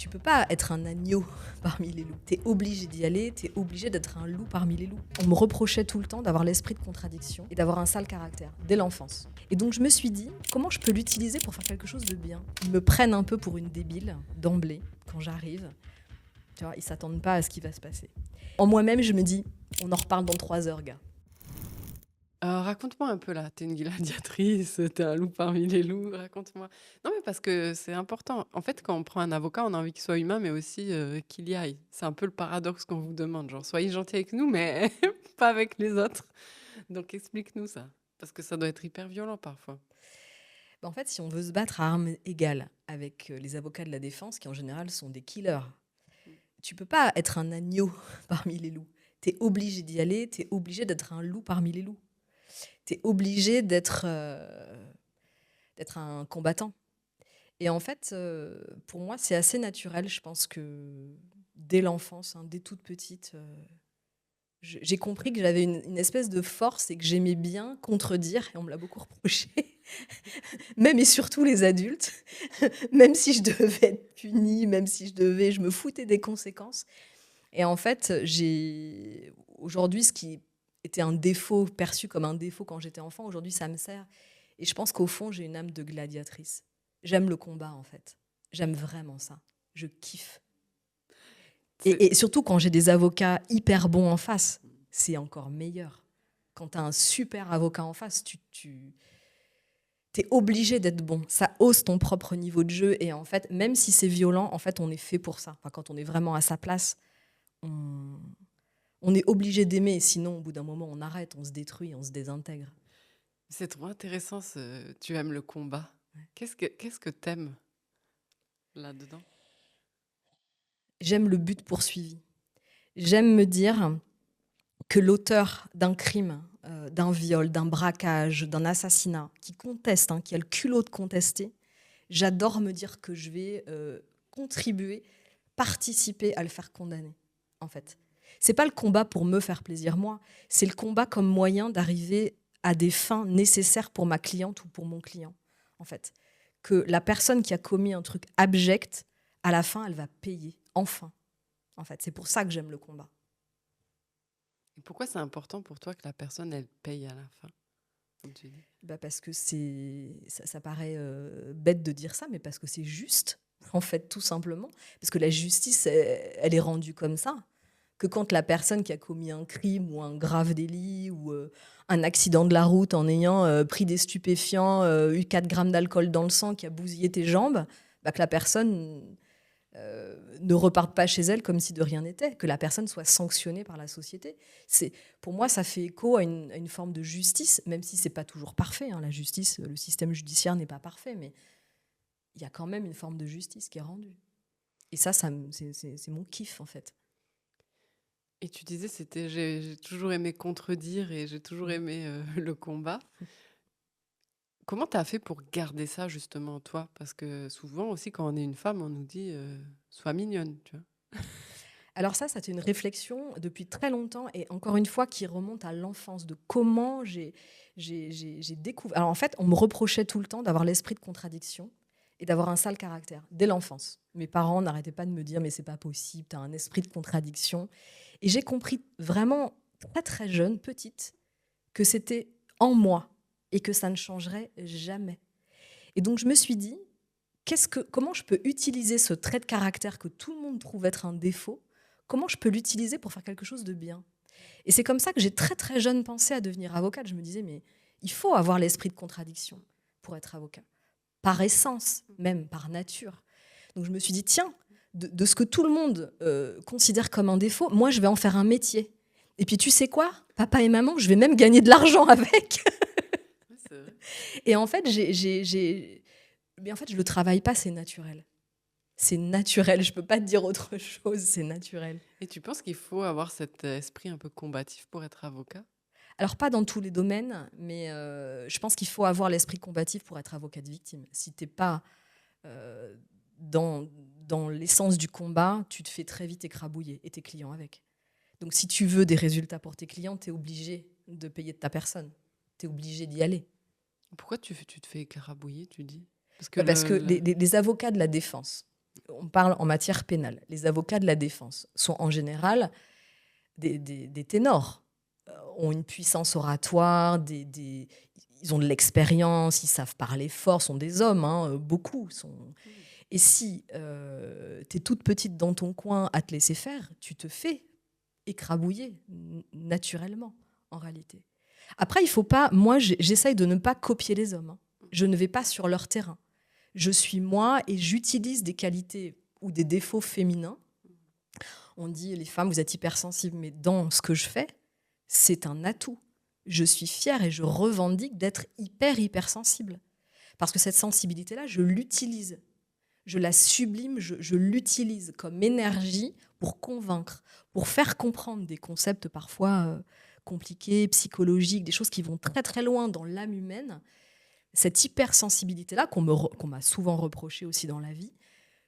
Tu peux pas être un agneau parmi les loups. T'es obligé d'y aller, t'es obligé d'être un loup parmi les loups. On me reprochait tout le temps d'avoir l'esprit de contradiction et d'avoir un sale caractère, dès l'enfance. Et donc je me suis dit, comment je peux l'utiliser pour faire quelque chose de bien ? Ils me prennent un peu pour une débile, d'emblée, quand j'arrive. Tu vois, ils s'attendent pas à ce qui va se passer. En moi-même, je me dis, on en reparle dans 3 heures, gars. Raconte-moi un peu là, t'es une gladiatrice, t'es un loup parmi les loups, raconte-moi. Non mais parce que c'est important. En fait, quand on prend un avocat, on a envie qu'il soit humain, mais aussi qu'il y aille. C'est un peu le paradoxe qu'on vous demande, genre soyez gentil avec nous, mais pas avec les autres. Donc explique-nous ça, parce que ça doit être hyper violent parfois. En fait, si on veut se battre à armes égales avec les avocats de la défense, qui en général sont des killers, tu peux pas être un agneau parmi les loups. T'es obligé d'y aller, t'es obligé d'être un loup parmi les loups. T'es obligé d'être un combattant. Et en fait, pour moi, c'est assez naturel. Je pense que dès l'enfance, dès toute petite, j'ai compris que j'avais une espèce de force et que j'aimais bien contredire, et on me l'a beaucoup reproché, même et surtout les adultes, même si je devais être punie, même si je me foutais des conséquences. Et en fait, aujourd'hui, ce qui était un défaut, perçu comme un défaut quand j'étais enfant, aujourd'hui, ça me sert. Et je pense qu'au fond, j'ai une âme de gladiatrice. J'aime le combat, en fait. J'aime vraiment ça. Je kiffe. C'est Et surtout quand j'ai des avocats hyper bons en face, c'est encore meilleur. Quand tu as un super avocat en face, tu es obligé d'être bon. Ça hausse ton propre niveau de jeu. Et en fait, même si c'est violent, en fait, on est fait pour ça. Enfin, quand on est vraiment à sa place, on est obligé d'aimer. Sinon, au bout d'un moment, on arrête, on se détruit, on se désintègre. c'est trop intéressant, tu aimes le combat. Qu'est-ce que t'aimes là-dedans? J'aime le but poursuivi. J'aime me dire que l'auteur d'un crime, d'un viol, d'un braquage, d'un assassinat, qui conteste, qui a le culot de contester, j'adore me dire que je vais contribuer, participer à le faire condamner, en fait. C'est pas le combat pour me faire plaisir, moi. C'est le combat comme moyen d'arriver à des fins nécessaires pour ma cliente ou pour mon client, en fait. Que la personne qui a commis un truc abject, à la fin, elle va payer, enfin. En fait, c'est pour ça que j'aime le combat. Et pourquoi c'est important pour toi que la personne, elle paye à la fin, comme tu dis? Parce que ça paraît bête de dire ça, mais parce que c'est juste, en fait, tout simplement. Parce que la justice, elle est rendue comme ça. Que quand la personne qui a commis un crime ou un grave délit ou un accident de la route en ayant pris des stupéfiants, eu 4 grammes d'alcool dans le sang, qui a bousillé tes jambes, que la personne ne reparte pas chez elle comme si de rien n'était, que la personne soit sanctionnée par la société. Pour moi, ça fait écho à une forme de justice, même si c'est pas toujours parfait. La justice, le système judiciaire n'est pas parfait, mais il y a quand même une forme de justice qui est rendue. Et c'est mon kiff, en fait. Et tu disais, j'ai toujours aimé contredire et j'ai toujours aimé le combat. Comment tu as fait pour garder ça justement, toi? Parce que souvent aussi, quand on est une femme, on nous dit sois mignonne, tu vois. Alors ça, c'est une réflexion depuis très longtemps et encore une fois qui remonte à l'enfance, de comment j'ai découvert. Alors en fait, on me reprochait tout le temps d'avoir l'esprit de contradiction et d'avoir un sale caractère, dès l'enfance. Mes parents n'arrêtaient pas de me dire mais c'est pas possible, tu as un esprit de contradiction. Et j'ai compris vraiment très très jeune, petite, que c'était en moi et que ça ne changerait jamais. Et donc je me suis dit, comment je peux utiliser ce trait de caractère que tout le monde trouve être un défaut, comment je peux l'utiliser pour faire quelque chose de bien. Et c'est comme ça que j'ai très très jeune pensé à devenir avocate. Je me disais, mais il faut avoir l'esprit de contradiction pour être avocat, par essence, même par nature. Donc je me suis dit, tiens, de ce que tout le monde considère comme un défaut, moi je vais en faire un métier. Et puis tu sais quoi, papa et maman, je vais même gagner de l'argent avec. Ouais, c'est vrai. Et en fait, mais en fait, je le travaille pas, c'est naturel. C'est naturel, je peux pas te dire autre chose, c'est naturel. Et tu penses qu'il faut avoir cet esprit un peu combatif pour être avocat? Alors pas dans tous les domaines, mais je pense qu'il faut avoir l'esprit combatif pour être avocat de victime. Si t'es pas euh, dans, dans l'essence du combat, tu te fais très vite écrabouiller et tes clients avec. Donc si tu veux des résultats pour tes clients, tu es obligé de payer de ta personne. Tu es obligé d'y aller. Pourquoi tu te fais écrabouiller, tu dis? Parce que Parce que les avocats de la défense, On parle en matière pénale. Les avocats de la défense sont en général des ténors, ont une puissance oratoire, ils ont de l'expérience, ils savent parler fort, sont des hommes, hein, beaucoup. Et si tu es toute petite dans ton coin à te laisser faire, tu te fais écrabouiller naturellement, en réalité. Après, il faut pas... Moi, j'essaye de ne pas copier les hommes. Hein. Je ne vais pas sur leur terrain. Je suis moi et j'utilise des qualités ou des défauts féminins. On dit, les femmes, vous êtes hypersensibles, mais dans ce que je fais, c'est un atout. Je suis fière et je revendique d'être hypersensible. Parce que cette sensibilité-là, je l'utilise. Je la sublime, je l'utilise comme énergie pour convaincre, pour faire comprendre des concepts parfois compliqués, psychologiques, des choses qui vont très très loin dans l'âme humaine. Cette hypersensibilité-là, qu'on m'a souvent reproché aussi dans la vie,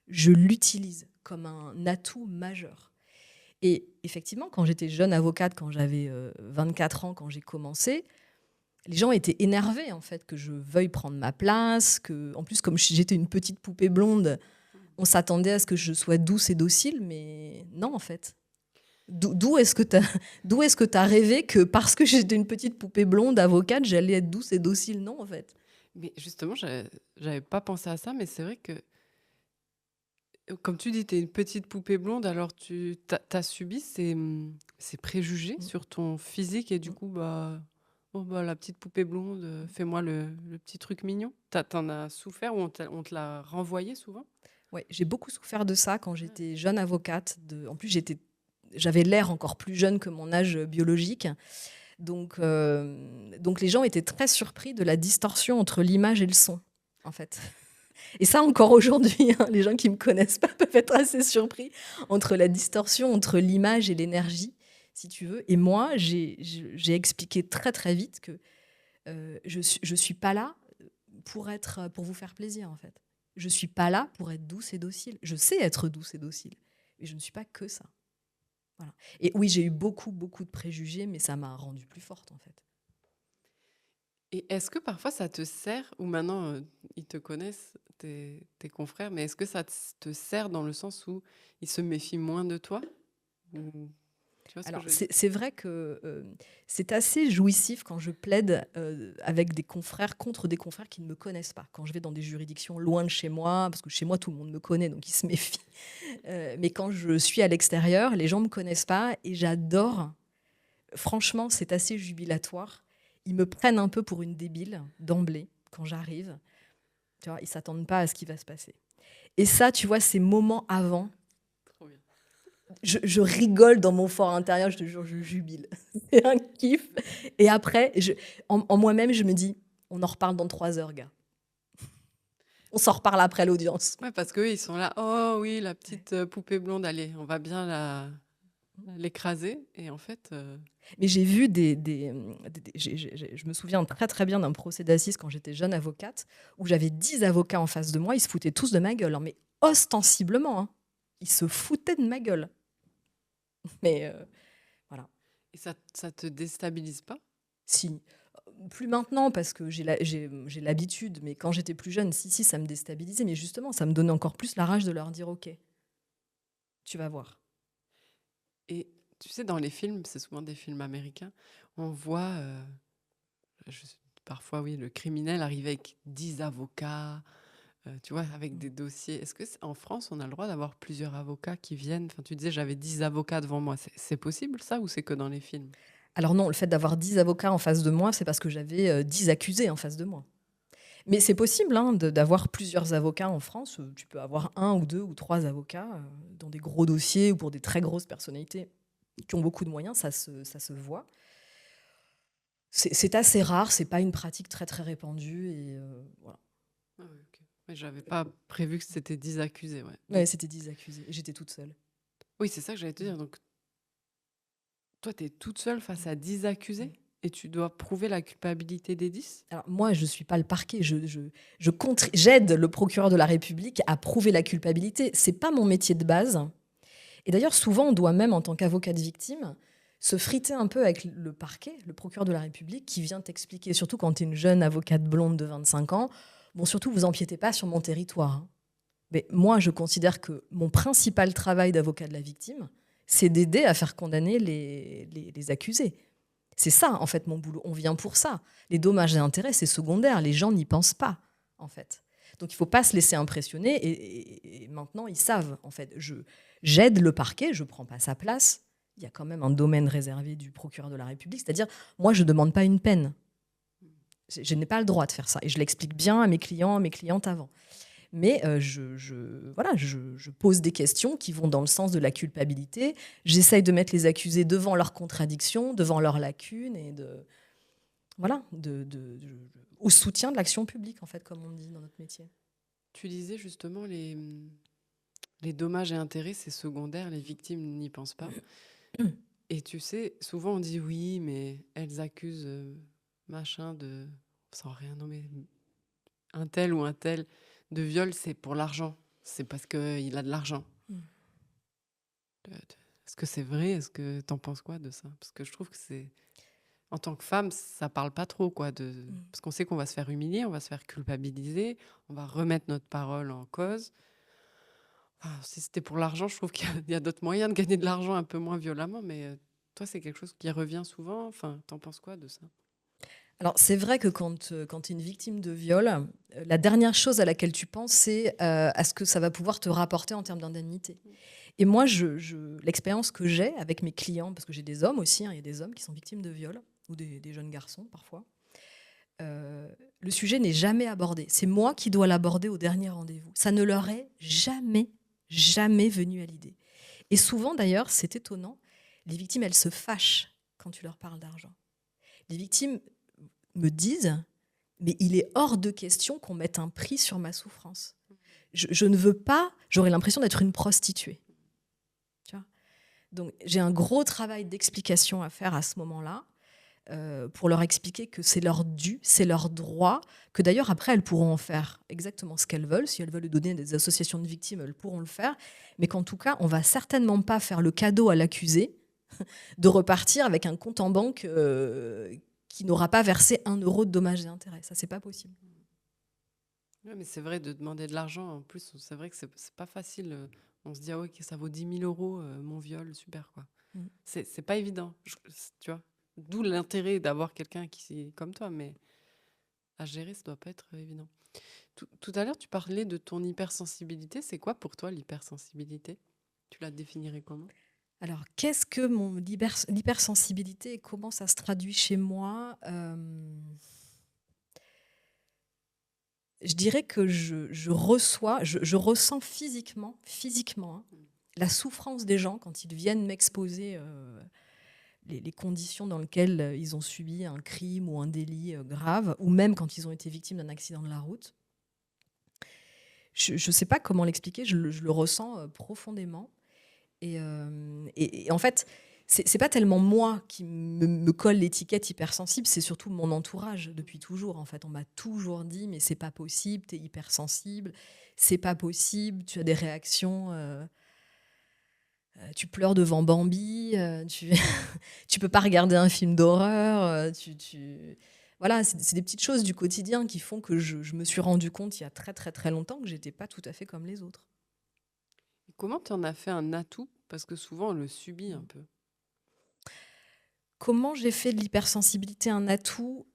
je l'utilise comme un atout majeur. Et effectivement, quand j'étais jeune avocate, quand j'avais 24 ans, quand j'ai commencé, les gens étaient énervés en fait que je veuille prendre ma place, en plus comme j'étais une petite poupée blonde, on s'attendait à ce que je sois douce et docile, mais non en fait. D'où est-ce que t'as rêvé que parce que j'étais une petite poupée blonde avocate, j'allais être douce et docile? Non en fait. Mais justement, j'avais pas pensé à ça, mais c'est vrai que, comme tu dis, tu es une petite poupée blonde, alors tu as subi ces préjugés sur ton physique et du coup, oh, la petite poupée blonde, fais-moi le petit truc mignon. T'en as souffert ou on te l'a renvoyé souvent? Ouais, j'ai beaucoup souffert de ça quand j'étais jeune avocate. En plus, j'avais l'air encore plus jeune que mon âge biologique. Donc les gens étaient très surpris de la distorsion entre l'image et le son, en fait. Et ça, encore aujourd'hui, hein, les gens qui ne me connaissent pas peuvent être assez surpris entre la distorsion entre l'image et l'énergie, si tu veux. Et moi, j'ai expliqué très, très vite que je ne suis pas là pour vous faire plaisir, en fait. Je ne suis pas là pour être douce et docile. Je sais être douce et docile, mais je ne suis pas que ça. Voilà. Et oui, j'ai eu beaucoup, beaucoup de préjugés, mais ça m'a rendue plus forte, en fait. Et est-ce que parfois ça te sert, ou maintenant ils te connaissent, tes confrères, mais est-ce que ça te sert dans le sens où ils se méfient moins de toi? Ou- Tu vois ce que Alors, je veux dire? c'est vrai que c'est assez jouissif quand je plaide avec des confrères contre des confrères qui ne me connaissent pas. Quand je vais dans des juridictions loin de chez moi, parce que chez moi, tout le monde me connaît, donc ils se méfient. Mais quand je suis à l'extérieur, les gens ne me connaissent pas et j'adore. Franchement, c'est assez jubilatoire. Ils me prennent un peu pour une débile d'emblée quand j'arrive. Tu vois, ils ne s'attendent pas à ce qui va se passer. Et ça, tu vois, ces moments avant, Trop bien. je rigole dans mon fort intérieur, je te jure, je jubile. C'est un kiff. Et après, en moi-même, je me dis, on en reparle dans 3 heures, gars. On s'en reparle après l'audience. Ouais, parce qu'eux, ils sont là, oh oui, la petite poupée blonde, allez, on va bien l'écraser. Et en fait, Mais j'ai vu je me souviens très très bien d'un procès d'assises quand j'étais jeune avocate, où j'avais 10 avocats en face de moi, ils se foutaient tous de ma gueule, hein, mais ostensiblement. Hein. Ils se foutaient de ma gueule. Mais voilà. et ça te déstabilise pas? Si. Plus maintenant, parce que j'ai l'habitude, mais quand j'étais plus jeune, si, ça me déstabilisait. Mais justement, ça me donnait encore plus la rage de leur dire, OK, tu vas voir. Et tu sais, dans les films, c'est souvent des films américains, on voit je- parfois, oui, le criminel arriver avec 10 avocats, tu vois, avec des dossiers. Est-ce que en France, on a le droit d'avoir plusieurs avocats qui viennent? Enfin, tu disais, j'avais 10 avocats devant moi. C'est possible ça ou c'est que dans les films? Alors non, le fait d'avoir 10 avocats en face de moi, c'est parce que j'avais 10 accusés en face de moi. Mais c'est possible hein, d'avoir plusieurs avocats en France. Tu peux avoir 1 ou 2 ou 3 avocats dans des gros dossiers ou pour des très grosses personnalités qui ont beaucoup de moyens, ça se voit. C'est assez rare, c'est pas une pratique très très répandue. Et voilà. Ah ouais, ok. Mais j'avais pas prévu que c'était 10 accusés. Ouais. Ouais, c'était 10 accusés. Et j'étais toute seule. Oui, c'est ça que j'allais te dire. Donc, toi, tu es toute seule face à 10 accusés et tu dois prouver la culpabilité des 10? Alors moi, je ne suis pas le parquet. J'aide le procureur de la République à prouver la culpabilité. C'est pas mon métier de base. Et d'ailleurs, souvent, on doit même, en tant qu'avocat de victime, se friter un peu avec le parquet, le procureur de la République, qui vient t'expliquer, surtout quand tu es une jeune avocate blonde de 25 ans, bon, surtout, vous empiétez pas sur mon territoire. Hein. Mais moi, je considère que mon principal travail d'avocat de la victime, c'est d'aider à faire condamner les accusés. C'est ça, en fait, mon boulot. On vient pour ça. Les dommages et intérêts, c'est secondaire. Les gens n'y pensent pas, en fait. Donc, il ne faut pas se laisser impressionner. Et maintenant, ils savent, en fait. J'aide le parquet, je ne prends pas sa place. Il y a quand même un domaine réservé du procureur de la République. C'est-à-dire, moi, je ne demande pas une peine. Je n'ai pas le droit de faire ça. Et je l'explique bien à mes clients, à mes clientes avant. Mais je pose des questions qui vont dans le sens de la culpabilité. J'essaye de mettre les accusés devant leurs contradictions, devant leurs lacunes et au soutien de l'action publique, en fait, comme on dit dans notre métier. Tu disais justement les dommages et intérêts, c'est secondaire, les victimes n'y pensent pas. Et tu sais, souvent on dit oui, mais elles accusent machin de, sans rien nommer, un tel ou un tel de viol, c'est pour l'argent. C'est parce qu'il a de l'argent. Est-ce que c'est vrai? Est-ce que t'en penses quoi de ça? Parce que je trouve que c'est... En tant que femme, ça parle pas trop, quoi. Parce qu'on sait qu'on va se faire humilier, on va se faire culpabiliser, on va remettre notre parole en cause. Enfin, si c'était pour l'argent, je trouve qu'il y a d'autres moyens de gagner de l'argent un peu moins violemment, mais toi, c'est quelque chose qui revient souvent. Enfin, t'en penses quoi de ça? Alors, c'est vrai que quand tu es une victime de viol, la dernière chose à laquelle tu penses, c'est à ce que ça va pouvoir te rapporter en termes d'indemnité. Et moi, l'expérience que j'ai avec mes clients, parce que j'ai des hommes aussi, il y a des hommes qui sont victimes de viol, ou des jeunes garçons parfois, le sujet n'est jamais abordé. C'est moi qui dois l'aborder au dernier rendez-vous. Ça ne leur est jamais, jamais venu à l'idée. Et souvent, d'ailleurs, c'est étonnant, les victimes, elles se fâchent quand tu leur parles d'argent. Les victimes me disent, mais il est hors de question qu'on mette un prix sur ma souffrance. Je ne veux pas, j'aurais l'impression d'être une prostituée. Tu vois ? Donc j'ai un gros travail d'explication à faire à ce moment-là, pour leur expliquer que c'est leur dû, c'est leur droit, que d'ailleurs après elles pourront en faire exactement ce qu'elles veulent. Si elles veulent le donner à des associations de victimes, elles pourront le faire, mais qu'en tout cas on va certainement pas faire le cadeau à l'accusé de repartir avec un compte en banque qui n'aura pas versé 1 euro de dommages et intérêts. Ça, c'est pas possible. Oui, mais c'est vrai de demander de l'argent. En plus, c'est vrai que c'est pas facile. On se dit, ah ouais, que ça vaut 10 000 euros, mon viol, super, quoi. C'est pas évident, tu vois. D'où l'intérêt d'avoir quelqu'un qui comme toi, mais à gérer, ça doit pas être évident. Tout à l'heure, tu parlais de ton hypersensibilité. C'est quoi pour toi l'hypersensibilité? Tu la définirais comment? Alors, qu'est-ce que l'hypersensibilité et comment ça se traduit chez moi? Je dirais que je ressens physiquement hein, la souffrance des gens quand ils viennent m'exposer les conditions dans lesquelles ils ont subi un crime ou un délit grave, ou même quand ils ont été victimes d'un accident de la route. Je ne sais pas comment l'expliquer, je le ressens profondément. Et en fait, c'est pas tellement moi qui me colle l'étiquette hypersensible, c'est surtout mon entourage depuis toujours. En fait, on m'a toujours dit mais c'est pas possible, t'es hypersensible, c'est pas possible, tu as des réactions, tu pleures devant Bambi, tu peux pas regarder un film d'horreur, voilà, c'est des petites choses du quotidien qui font que je me suis rendu compte il y a très très très longtemps que j'étais pas tout à fait comme les autres. Et comment tu en as fait un atout? Parce que souvent, on le subit un peu. Comment j'ai fait de l'hypersensibilité un atout?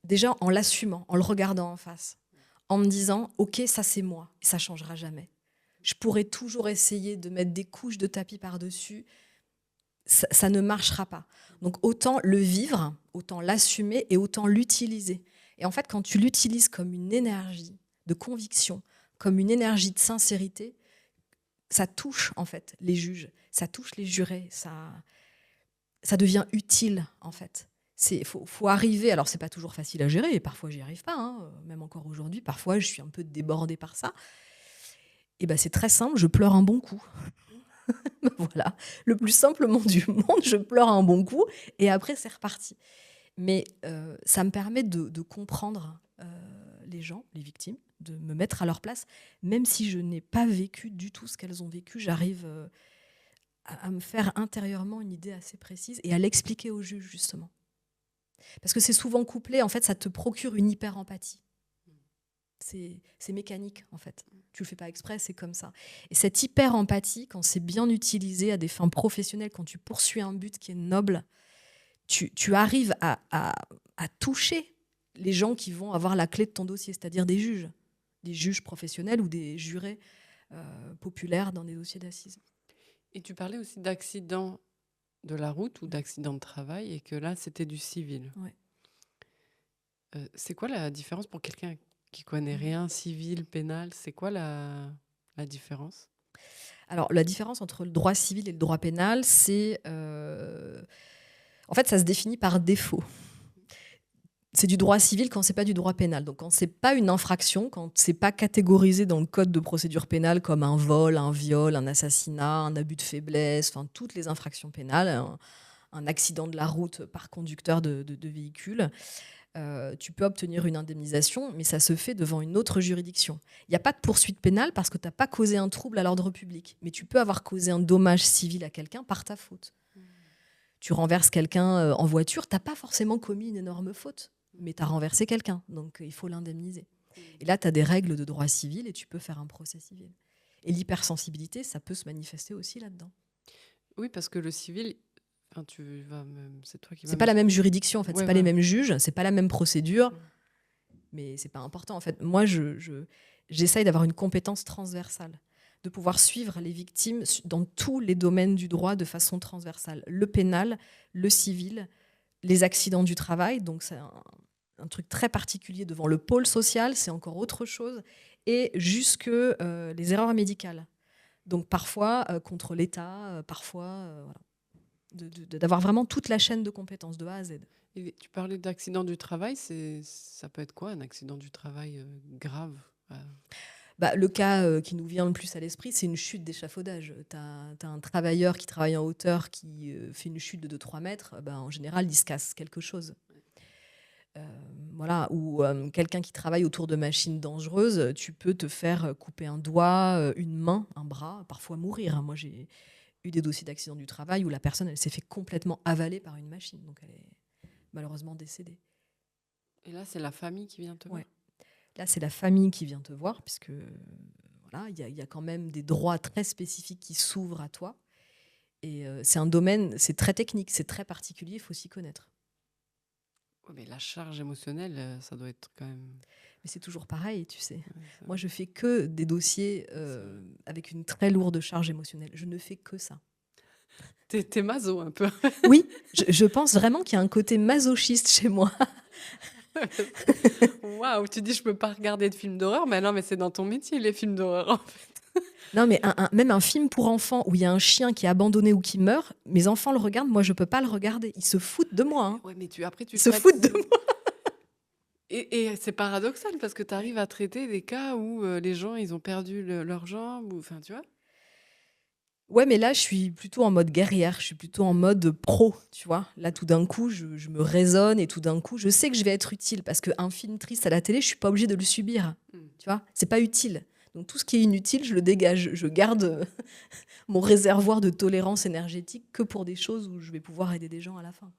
Déjà en l'assumant, en le regardant en face, en me disant « Ok, ça c'est moi, et ça ne changera jamais. Je pourrais toujours essayer de mettre des couches de tapis par-dessus, ça ne marchera pas. » Donc autant le vivre, autant l'assumer et autant l'utiliser. Et en fait, quand tu l'utilises comme une énergie de conviction, comme une énergie de sincérité, ça touche en fait les juges, ça touche les jurés, ça devient utile, en fait. Faut arriver, alors c'est pas toujours facile à gérer, et parfois j'y arrive pas, hein, même encore aujourd'hui, parfois je suis un peu débordée par ça. Et ben c'est très simple, je pleure un bon coup. Voilà, le plus simplement du monde, je pleure un bon coup, et après c'est reparti. Mais ça me permet de comprendre les gens, les victimes, de me mettre à leur place, même si je n'ai pas vécu du tout ce qu'elles ont vécu, j'arrive à me faire intérieurement une idée assez précise et à l'expliquer au juge, justement. Parce que c'est souvent couplé, en fait, ça te procure une hyper-empathie. C'est mécanique, en fait. Tu le fais pas exprès, c'est comme ça. Et cette hyper-empathie, quand c'est bien utilisé à des fins professionnelles, quand tu poursuis un but qui est noble, tu arrives à toucher les gens qui vont avoir la clé de ton dossier, c'est-à-dire des juges professionnels ou des jurés populaires dans des dossiers d'assises. Et tu parlais aussi d'accident de la route ou d'accident de travail et que là, c'était du civil. Ouais. C'est quoi la différence pour quelqu'un qui connaît rien, civil, pénal? C'est quoi la différence? Alors, la différence entre le droit civil et le droit pénal, c'est... en fait, ça se définit par défaut. C'est du droit civil quand c'est pas du droit pénal. Donc, quand c'est pas une infraction, quand c'est pas catégorisé dans le code de procédure pénale comme un vol, un viol, un assassinat, un abus de faiblesse, enfin, toutes les infractions pénales, un accident de la route par conducteur de véhicule, tu peux obtenir une indemnisation, mais ça se fait devant une autre juridiction. Il n'y a pas de poursuite pénale parce que tu n'as pas causé un trouble à l'ordre public, mais tu peux avoir causé un dommage civil à quelqu'un par ta faute. Tu renverses quelqu'un en voiture, tu n'as pas forcément commis une énorme faute, mais tu as renversé quelqu'un, donc il faut l'indemniser. Et là, tu as des règles de droit civil et tu peux faire un procès civil. Et l'hypersensibilité, ça peut se manifester aussi là-dedans. Oui, parce que le civil, enfin, c'est toi qui vas C'est pas la même juridiction, en fait. Ouais, C'est pas les voilà. mêmes juges, c'est pas la même procédure, mais c'est pas important. En fait, moi, j'essaye d'avoir une compétence transversale, de pouvoir suivre les victimes dans tous les domaines du droit de façon transversale. Le pénal, le civil, les accidents du travail, donc c'est un truc très particulier devant le pôle social, c'est encore autre chose, et jusque les erreurs médicales. Donc parfois contre l'État, parfois voilà. D'avoir vraiment toute la chaîne de compétences de A à Z. Et tu parlais d'accident du travail, ça peut être quoi un accident du travail grave? Le cas qui nous vient le plus à l'esprit, c'est une chute d'échafaudage. Tu as un travailleur qui travaille en hauteur qui fait une chute de 2-3 mètres, en général, il se casse quelque chose. Voilà. Ou quelqu'un qui travaille autour de machines dangereuses, tu peux te faire couper un doigt, une main, un bras, parfois mourir. Hein. Moi, j'ai eu des dossiers d'accident du travail où la personne elle s'est fait complètement avaler par une machine. Donc, elle est malheureusement décédée. Et là, c'est la famille qui vient te voir? Ouais. Là, c'est la famille qui vient te voir, puisque voilà, il y a quand même des droits très spécifiques qui s'ouvrent à toi. Et c'est un domaine, c'est très technique, c'est très particulier, il faut s'y connaître. Ouais, mais la charge émotionnelle, ça doit être quand même... Mais c'est toujours pareil, tu sais. Ouais, Moi, je fais que des dossiers avec une très lourde charge émotionnelle. Je ne fais que ça. T'es maso un peu. Oui, je pense vraiment qu'il y a un côté masochiste chez moi. Waouh, tu dis je peux pas regarder de films d'horreur, mais non, mais c'est dans ton métier les films d'horreur en fait. Non, mais même un film pour enfants où il y a un chien qui est abandonné ou qui meurt, mes enfants le regardent, moi je peux pas le regarder. Ils se foutent de moi. Hein. Ouais, mais après tu Ils se traites foutent de moi. Et c'est paradoxal parce que tu arrives à traiter des cas où les gens ils ont perdu leur jambe ou enfin tu vois. Ouais, mais là je suis plutôt en mode guerrière, je suis plutôt en mode pro, tu vois. Là tout d'un coup je me raisonne et tout d'un coup je sais que je vais être utile parce qu'un film triste à la télé, je suis pas obligée de le subir. Tu vois, c'est pas utile. Donc tout ce qui est inutile, je le dégage. Je garde mon réservoir de tolérance énergétique que pour des choses où je vais pouvoir aider des gens à la fin.